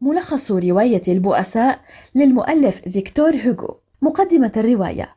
ملخص رواية البؤساء للمؤلف فيكتور هوغو. مقدمة الرواية: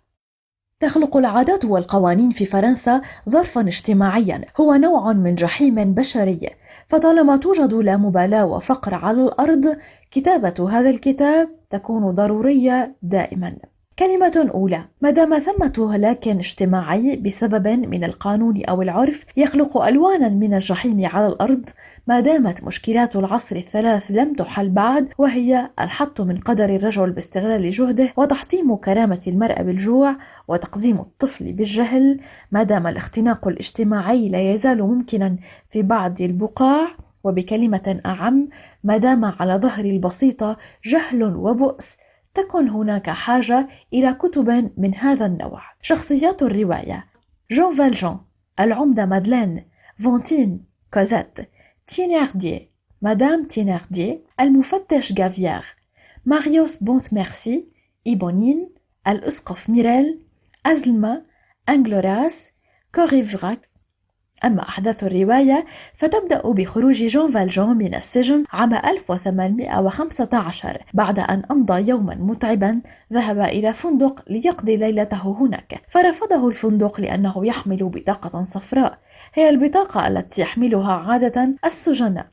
تخلق العادات والقوانين في فرنسا ظرفاً اجتماعياً هو نوع من جحيم بشري، فطالما توجد لا مبالاة وفقر على الأرض، كتابة هذا الكتاب تكون ضرورية دائماً. كلمة أولى: ما دام ثمة هلاك اجتماعي بسبب من القانون أو العرف يخلق ألوانا من الجحيم على الأرض، ما دامت مشكلات العصر الثلاث لم تحل بعد، وهي الحط من قدر الرجل باستغلال جهده، وتحطيم كرامة المرأة بالجوع، وتقزيم الطفل بالجهل، ما دام الاختناق الاجتماعي لا يزال ممكنا في بعض البقاع، وبكلمة أعم ما دام على ظهر البسيطة جهل وبؤس، تكن هناك حاجة إلى كتب من هذا النوع. شخصيات الرواية: جون فالجون، العمدة مادلين، فونتين، كوزيت، تينيرديي، مدام تينيرديي، المفتش غافيار، ماريوس بونت ميرسي، إيبونين، الأسقف ميريل، أزلما، أنجلوراس، كوريفراك. أما أحداث الرواية فتبدأ بخروج جون فالجون من السجن عام 1815 بعد أن أمضى يوما متعبا. ذهب إلى فندق ليقضي ليلته هناك، فرفضه الفندق لأنه يحمل بطاقة صفراء، هي البطاقة التي يحملها عادة السجناء.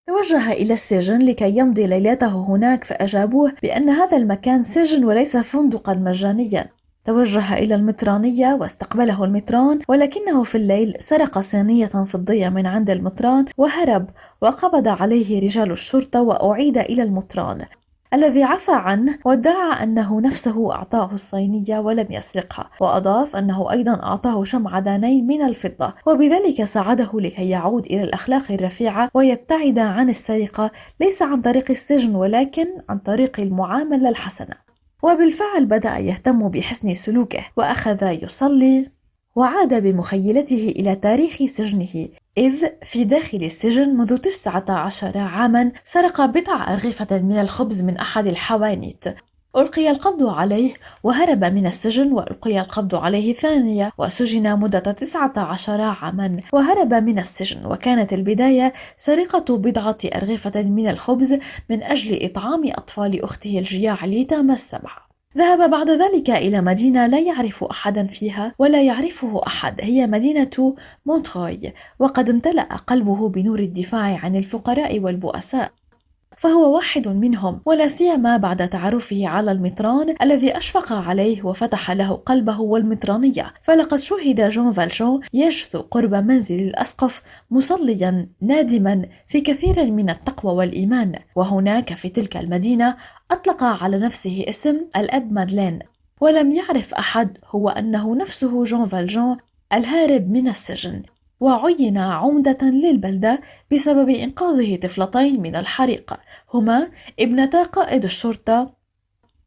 توجه إلى السجن لكي يمضي ليلته هناك، فأجابوه بأن هذا المكان سجن وليس فندقا مجانيا. توجه إلى المطرانية واستقبله المطران، ولكنه في الليل سرق صينية فضية من عند المطران وهرب، وقبض عليه رجال الشرطة وأعيد إلى المطران الذي عفى عنه وادعى أنه نفسه أعطاه الصينية ولم يسرقها، وأضاف أنه أيضا أعطاه شمعدانين من الفضة، وبذلك ساعده لكي يعود إلى الأخلاق الرفيعة ويبتعد عن السرقة، ليس عن طريق السجن ولكن عن طريق المعاملة الحسنة. وبالفعل بدأ يهتم بحسن سلوكه، وأخذ يصلي، وعاد بمخيلته إلى تاريخ سجنه، إذ في داخل السجن منذ 19 عاما سرق بضع أرغفة من الخبز من أحد الحوانيت. ألقي القبض عليه وهرب من السجن، وألقي القبض عليه ثانية وسجن مدة 19 عاما وهرب من السجن. وكانت البداية سرقة بضعة أرغفة من الخبز من أجل إطعام أطفال أخته الجياع لتام السبع. ذهب بعد ذلك إلى مدينة لا يعرف أحدا فيها ولا يعرفه أحد، هي مدينة مونتروي، وقد امتلأ قلبه بنور الدفاع عن الفقراء والبؤساء، فهو واحد منهم، ولا سيما بعد تعرفه على المطران الذي أشفق عليه وفتح له قلبه والمطرانية. فلقد شهد جون فالجون يجثو قرب منزل الأسقف مصليا نادما في كثير من التقوى والإيمان، وهناك في تلك المدينة أطلق على نفسه اسم الأب مادلين، ولم يعرف أحد هو أنه نفسه جون فالجون الهارب من السجن، وعين عمدة للبلدة بسبب إنقاذه طفلتين من الحريق، هما ابنتا قائد الشرطة.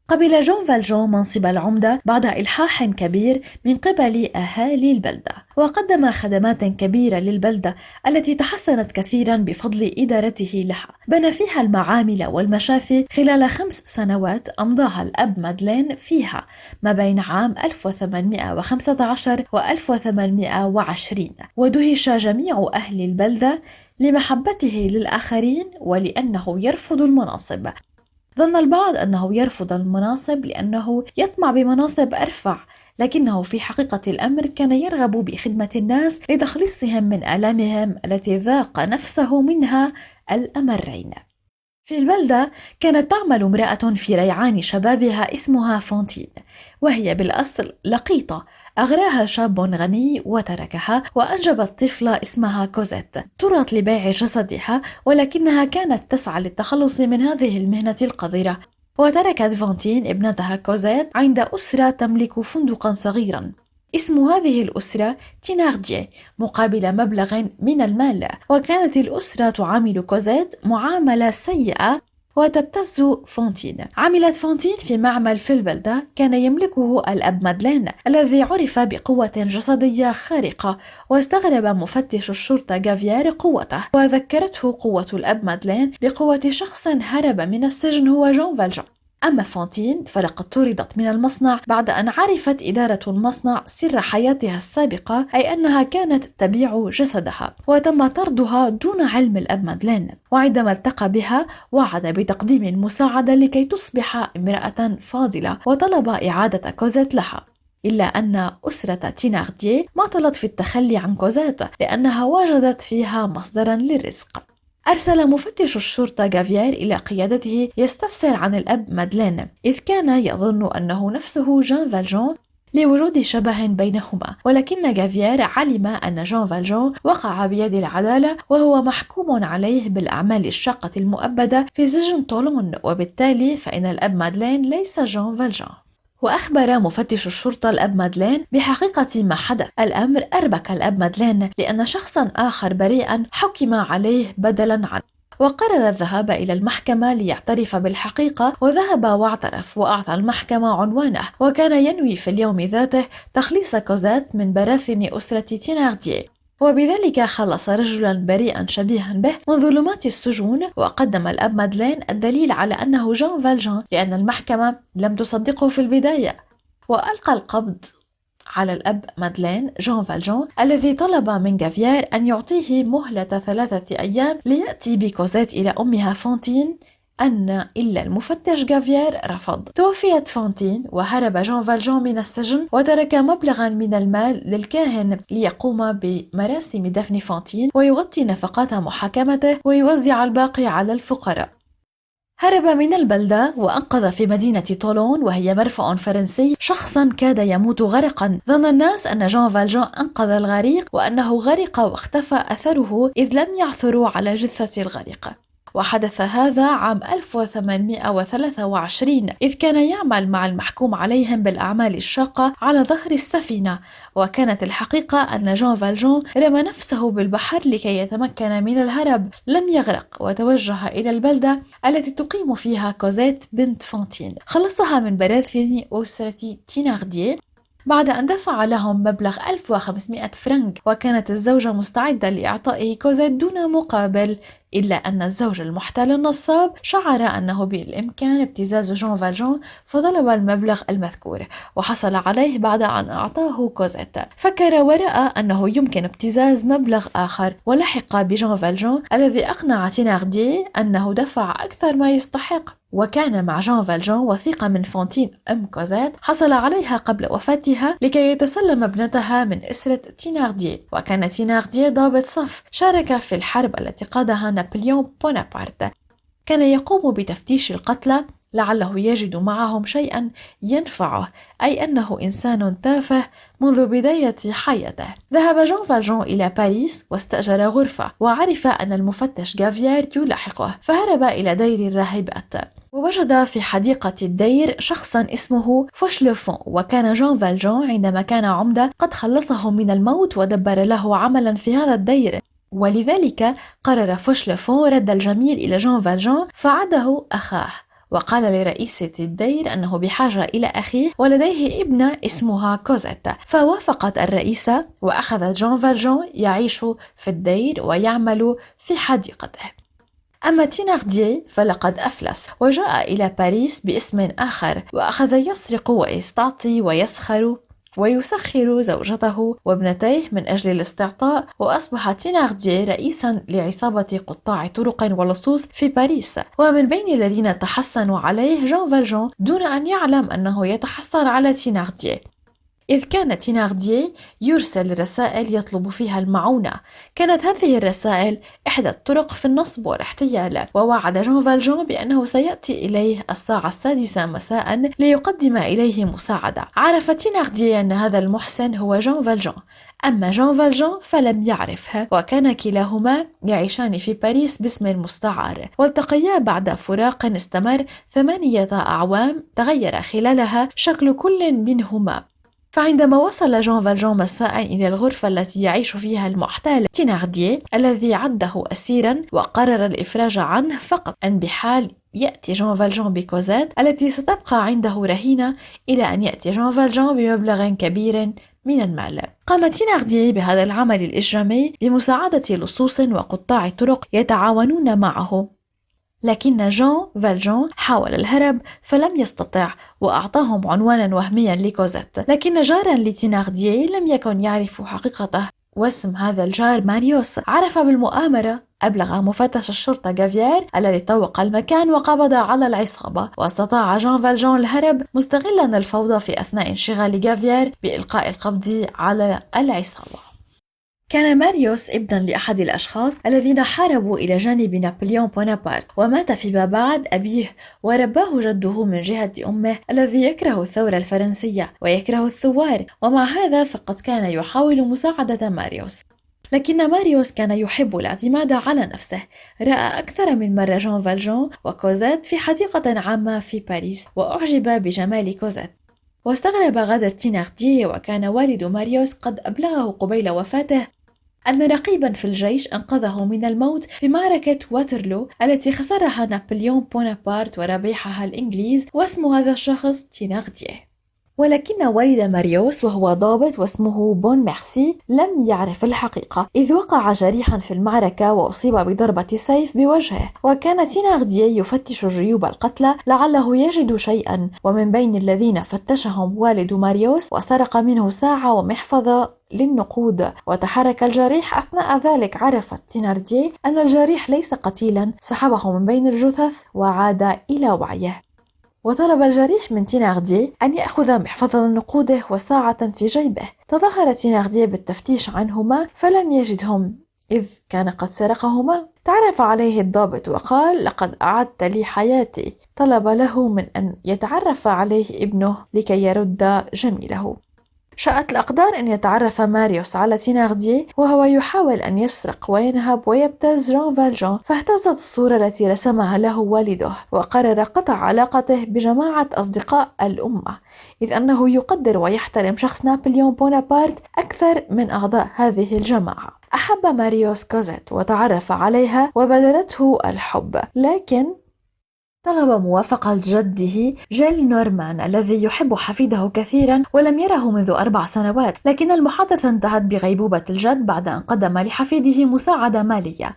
قبل جون فالجون منصب العمدة بعد إلحاح كبير من قبل أهالي البلدة، وقدم خدمات كبيرة للبلدة التي تحسنت كثيرا بفضل إدارته لها. بنى فيها المعامل والمشافي خلال 5 سنوات أمضاها الأب مادلين فيها ما بين عام 1815 و 1820، ودهش جميع أهل البلدة لمحبته للآخرين ولأنه يرفض المناصب. ظن البعض أنه يرفض المناصب لأنه يطمع بمناصب أرفع، لكنه في حقيقة الأمر كان يرغب بخدمة الناس لتخليصهم من آلامهم التي ذاق نفسه منها الأمرين. في البلدة كانت تعمل امرأة في ريعان شبابها اسمها فونتين، وهي بالأصل لقيطة، أغراها شاب غني وتركها، وأنجبت طفلة اسمها كوزيت ترات لبيع جسدها، ولكنها كانت تسعى للتخلص من هذه المهنة القذرة. وتركت فونتين ابنتها كوزيت عند أسرة تملك فندقا صغيرا، اسم هذه الأسرة تينارديي، مقابل مبلغ من المال. وكانت الأسرة تعامل كوزيت معاملة سيئة وتبتز فونتين. عملت فونتين في معمل في البلدة كان يملكه الأب مادلين الذي عرف بقوة جسدية خارقة، واستغرب مفتش الشرطة غافيار قوته، وذكرته قوة الأب مادلين بقوة شخص هرب من السجن هو جون فالجون. أما فونتين فلقد طردت من المصنع بعد أن عرفت إدارة المصنع سر حياتها السابقة، أي أنها كانت تبيع جسدها، وتم طردها دون علم الأب مادلين. وعندما التقى بها وعد بتقديم المساعدة لكي تصبح امرأة فاضلة، وطلب إعادة كوزيت لها. إلا أن أسرة تينارديه ماطلت في التخلي عن كوزيت لأنها وجدت فيها مصدرا للرزق. أرسل مفتش الشرطة غافيير إلى قيادته يستفسر عن الأب مادلين، إذ كان يظن أنه نفسه جان فالجون لوجود شبه بينهما، ولكن غافيير علم أن جان فالجون وقع بيد العدالة وهو محكوم عليه بالأعمال الشاقة المؤبدة في سجن طولون، وبالتالي فإن الأب مادلين ليس جان فالجون. وأخبر مفتش الشرطة الأب مادلين بحقيقة ما حدث. الأمر أربك الأب مادلين لأن شخصا آخر بريئا حكم عليه بدلا عنه، وقرر الذهاب إلى المحكمة ليعترف بالحقيقة، وذهب واعترف وأعطى المحكمة عنوانه، وكان ينوي في اليوم ذاته تخليص كوزيت من براثن أسرة تينارديه، وبذلك خلص رجلا بريئا شبيها به من ظلمات السجون. وقدم الأب مادلين الدليل على أنه جان فالجون لأن المحكمة لم تصدقه في البداية، وألقى القبض على الأب مادلين جان فالجون الذي طلب من غافيير أن يعطيه مهلة 3 أيام ليأتي بكوزيت إلى أمها فونتين، إلا المفتش غافيير رفض. توفيت فونتين وهرب جان فالجون من السجن، وترك مبلغا من المال للكاهن ليقوم بمراسم دفن فونتين ويغطي نفقات محاكمته ويوزع الباقي على الفقراء. هرب من البلدة وأنقذ في مدينة طولون وهي مرفأ فرنسي شخصا كاد يموت غرقا. ظن الناس أن جان فالجون أنقذ الغريق وأنه غرق واختفى أثره، إذ لم يعثروا على جثة الغريق. وحدث هذا عام 1823، إذ كان يعمل مع المحكوم عليهم بالأعمال الشاقة على ظهر السفينة. وكانت الحقيقة أن جان فالجون رمى نفسه بالبحر لكي يتمكن من الهرب، لم يغرق، وتوجه إلى البلدة التي تقيم فيها كوزيت بنت فونتين، خلصها من براثن أسرة تينارديه بعد أن دفع لهم مبلغ 1500 فرنك، وكانت الزوجة مستعدة لإعطائه كوزيت دون مقابل. إلا أن الزوج المحتال النصاب شعر أنه بالإمكان ابتزاز جان فالجون، فطلب المبلغ المذكور وحصل عليه بعد أن أعطاه كوزيت. فكر ورأى أنه يمكن ابتزاز مبلغ آخر، ولحق بجان فالجون الذي أقنع تينارديه أنه دفع أكثر ما يستحق. وكان مع جان فالجون وثيقة من فونتين أم كوزيت حصل عليها قبل وفاتها لكي يتسلم ابنتها من أسرة تينارديه. وكان تينارديه ضابط صف شارك في الحرب التي قادها نابليون بونابرت. كان يقوم بتفتيش القتلى لعله يجد معهم شيئا ينفعه، أي أنه إنسان تافه منذ بداية حياته. ذهب جان فالجون إلى باريس واستأجر غرفة، وعرف أن المفتش غافيير يلاحقه، فهرب إلى دير الراهبات، ووجد في حديقة الدير شخصا اسمه فوشلفون. وكان جان فالجون عندما كان عمدة قد خلصه من الموت ودبر له عملا في هذا الدير، ولذلك قرر فوشلفون رد الجميل إلى جان فالجون فعده أخاه، وقال لرئيسة الدير أنه بحاجة إلى أخيه ولديه ابنة اسمها كوزيت. فوافقت الرئيسة، وأخذ جان فالجون يعيش في الدير ويعمل في حديقته. أما تينارديه فلقد أفلس وجاء إلى باريس باسم آخر، وأخذ يسرق ويستعطي ويسخر ويسخر زوجته وابنتيه من أجل الاستعطاء. وأصبح تينارديه رئيسا لعصابة قطاع طرق ولصوص في باريس، ومن بين الذين تحسنوا عليه جان فالجون دون أن يعلم أنه يتحسن على تينارديه، إذ كان تينارديه يرسل رسائل يطلب فيها المعونة. كانت هذه الرسائل إحدى الطرق في النصب والاحتيال، ووعد جان فالجون بأنه سيأتي إليه الساعة 6 مساء ليقدم إليه مساعدة. عرف تينارديه أن هذا المحسن هو جان فالجون، أما جان فالجون فلم يعرفه، وكان كلاهما يعيشان في باريس باسم مستعار، والتقيا بعد فراق استمر 8 أعوام تغير خلالها شكل كل منهما. فعندما وصل جان فالجون مساء إلى الغرفة التي يعيش فيها المحتال تينارديه الذي عده أسيرا وقرر الإفراج عنه، فقط أن بحال يأتي جان فالجون بكوزيت التي ستبقى عنده رهينة إلى أن يأتي جان فالجون بمبلغ كبير من المال. قام تينارديه بهذا العمل الإجرامي بمساعدة لصوص وقطاع طرق يتعاونون معه. لكن جان فالجان حاول الهرب فلم يستطع وأعطاهم عنوانا وهميا لكوزيت، لكن جارا لتيناردييه لم يكن يعرف حقيقته واسم هذا الجار ماريوس. عرف بالمؤامرة، أبلغ مفتش الشرطة غافيير الذي طوق المكان وقبض على العصابة، واستطاع جان فالجان الهرب مستغلا الفوضى في أثناء انشغال غافيير بإلقاء القبض على العصابة. كان ماريوس ابنا لأحد الأشخاص الذين حاربوا إلى جانب نابليون بونابرت، ومات فيما بعد أبيه ورباه جده من جهة أمه الذي يكره الثورة الفرنسية ويكره الثوار، ومع هذا فقد كان يحاول مساعدة ماريوس. لكن ماريوس كان يحب الاعتماد على نفسه. رأى أكثر من مرة جان فالجان وكوزيت في حديقة عامة في باريس، وأعجب بجمال كوزيت، واستغرب غدر تيناردييه، وكان والد ماريوس قد أبلغه قبيل وفاته أن رقيبا في الجيش أنقذه من الموت في معركة واترلو التي خسرها نابليون بونابرت وربحها الإنجليز، واسم هذا الشخص تيناردييه. ولكن والد ماريوس وهو ضابط واسمه بون ميرسي لم يعرف الحقيقة، إذ وقع جريحا في المعركة وأصيب بضربة سيف بوجهه، وكان تيناردييه يفتش جيوب القتلى لعله يجد شيئا، ومن بين الذين فتشهم والد ماريوس وسرق منه ساعة ومحفظة للنقود. وتحرك الجريح. أثناء ذلك عرفت تيناردييه أن الجريح ليس قتيلا، سحبه من بين الجثث وعاد إلى وعيه. وطلب الجريح من تيناردييه أن يأخذ محفظة نقوده وساعة في جيبه. تظاهر تيناردييه بالتفتيش عنهما فلم يجدهم، إذ كان قد سرقهما. تعرف عليه الضابط وقال: لقد أعدت لي حياتي. طلب له من أن يتعرف عليه ابنه لكي يرد جميله. شاءت الأقدار أن يتعرف ماريوس على تيناردييه وهو يحاول أن يسرق وينهب ويبتز جان فالجان، فاهتزت الصورة التي رسمها له والده، وقرر قطع علاقته بجماعة أصدقاء الأمة، إذ أنه يقدر ويحترم شخص نابليون بونابرت أكثر من أعضاء هذه الجماعة. أحب ماريوس كوزيت وتعرف عليها وبذلته الحب، لكن طلب موافقة جده جيل نورمان الذي يحب حفيده كثيرا ولم يره منذ 4 سنوات، لكن المحادثة انتهت بغيبوبة الجد بعد أن قدم لحفيده مساعدة مالية.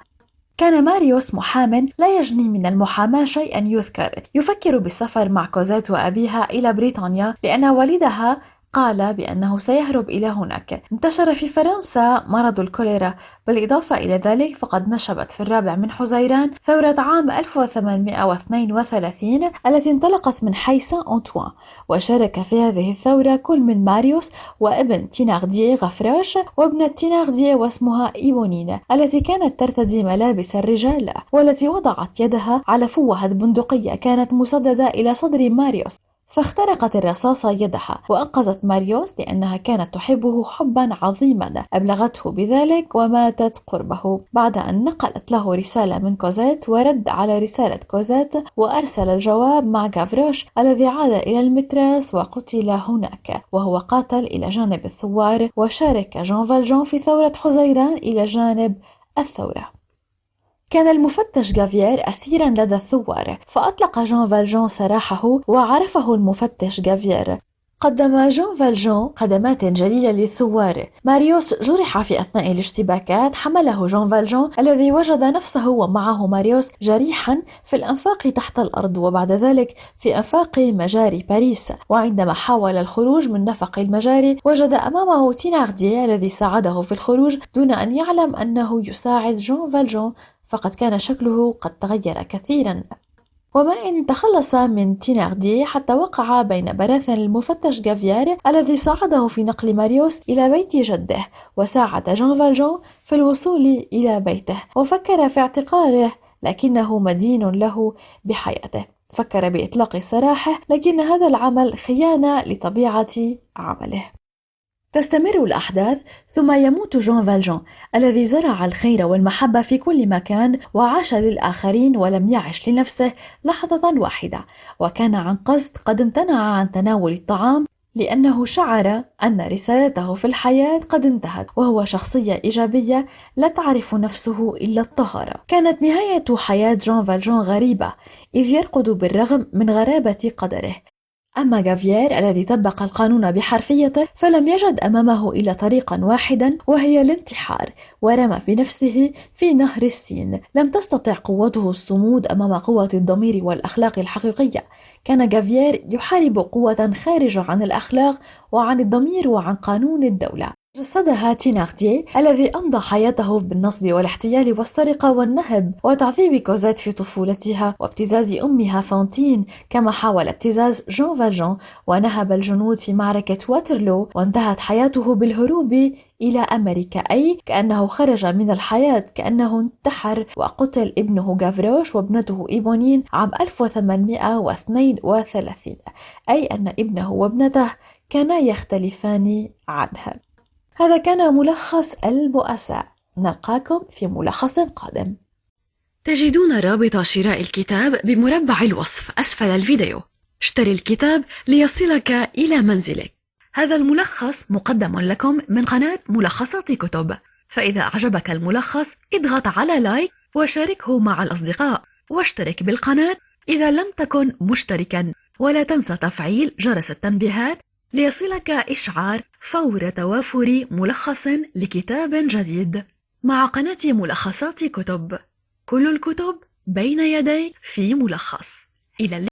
كان ماريوس محامٍ لا يجني من المحاماة شيئا يذكر، يفكر بالسفر مع كوزيت وأبيها إلى بريطانيا لأن والدها قال بأنه سيهرب إلى هناك. انتشر في فرنسا مرض الكوليرا، بالإضافة إلى ذلك فقد نشبت في 4 من حزيران ثورة عام 1832 التي انطلقت من حي سان أنطوان، وشارك في هذه الثورة كل من ماريوس وابن تيناردييه غفراش وابنة تيناردييه واسمها إيبونين التي كانت ترتدي ملابس الرجال، والتي وضعت يدها على فوهة بندقية كانت مسددة إلى صدر ماريوس، فاخترقت الرصاصة يدها وأنقذت ماريوس لأنها كانت تحبه حبا عظيما أبلغته بذلك، وماتت قربه بعد أن نقلت له رسالة من كوزيت، ورد على رسالة كوزيت وأرسل الجواب مع غافراش الذي عاد إلى المتراس وقتل هناك وهو قاتل إلى جانب الثوار. وشارك جان فالجان في ثورة حزيران إلى جانب الثورة. كان المفتش غافيير أسيرا لدى الثوار، فأطلق جان فالجان سراحه وعرفه المفتش غافيير. قدم جان فالجان خدمات جليلة للثوار. ماريوس جرح في أثناء الاشتباكات، حمله جان فالجان الذي وجد نفسه ومعه ماريوس جريحا في الأنفاق تحت الأرض، وبعد ذلك في أنفاق مجاري باريس. وعندما حاول الخروج من نفق المجاري وجد أمامه تيناردييه الذي ساعده في الخروج دون أن يعلم أنه يساعد جان فالجان، فقد كان شكله قد تغير كثيرا. وما إن تخلص من تيناردييه حتى وقع بين براثن المفتش غافيير الذي ساعده في نقل ماريوس إلى بيت جده، وساعد جان فالجان في الوصول إلى بيته، وفكر في اعتقاله لكنه مدين له بحياته. فكر بإطلاق سراحه، لكن هذا العمل خيانة لطبيعة عمله. تستمر الأحداث، ثم يموت جان فالجان الذي زرع الخير والمحبة في كل مكان وعاش للآخرين ولم يعش لنفسه لحظة واحدة، وكان عن قصد قد امتنع عن تناول الطعام لأنه شعر أن رسالته في الحياة قد انتهت، وهو شخصية إيجابية لا تعرف نفسه إلا الطهارة. كانت نهاية حياة جان فالجان غريبة، إذ يرقد بالرغم من غرابة قدره. أما جافيير الذي طبق القانون بحرفيته فلم يجد أمامه إلا طريقا واحدا، وهي الانتحار، ورمى بنفسه في نهر السين. لم تستطع قوته الصمود أمام قوة الضمير والأخلاق الحقيقية. كان جافيير يحارب قوة خارجة عن الأخلاق وعن الضمير وعن قانون الدولة. جسدها تينارديه الذي أمضى حياته بالنصب والاحتيال والسرقة والنهب وتعذيب كوزيت في طفولتها وابتزاز أمها فانتين، كما حاول ابتزاز جون فالجون ونهب الجنود في معركة واترلو، وانتهت حياته بالهروب إلى أمريكا، أي كأنه خرج من الحياة، كأنه انتحر وقتل ابنه غافروش وابنته إيبونين عام 1832، أي أن ابنه وابنته كانا يختلفان عنه. هذا كان ملخص البؤساء. نلقاكم في ملخص قادم. تجدون رابط شراء الكتاب بمربع الوصف أسفل الفيديو. اشتري الكتاب ليصلك إلى منزلك. هذا الملخص مقدم لكم من قناة ملخصات كتب، فإذا أعجبك الملخص اضغط على لايك وشاركه مع الأصدقاء، واشترك بالقناة إذا لم تكن مشتركا، ولا تنسى تفعيل جرس التنبيهات ليصلك إشعار فور توافر ملخص لكتاب جديد. مع قناة ملخصات كتب، كل الكتب بين يديك في ملخص. إلى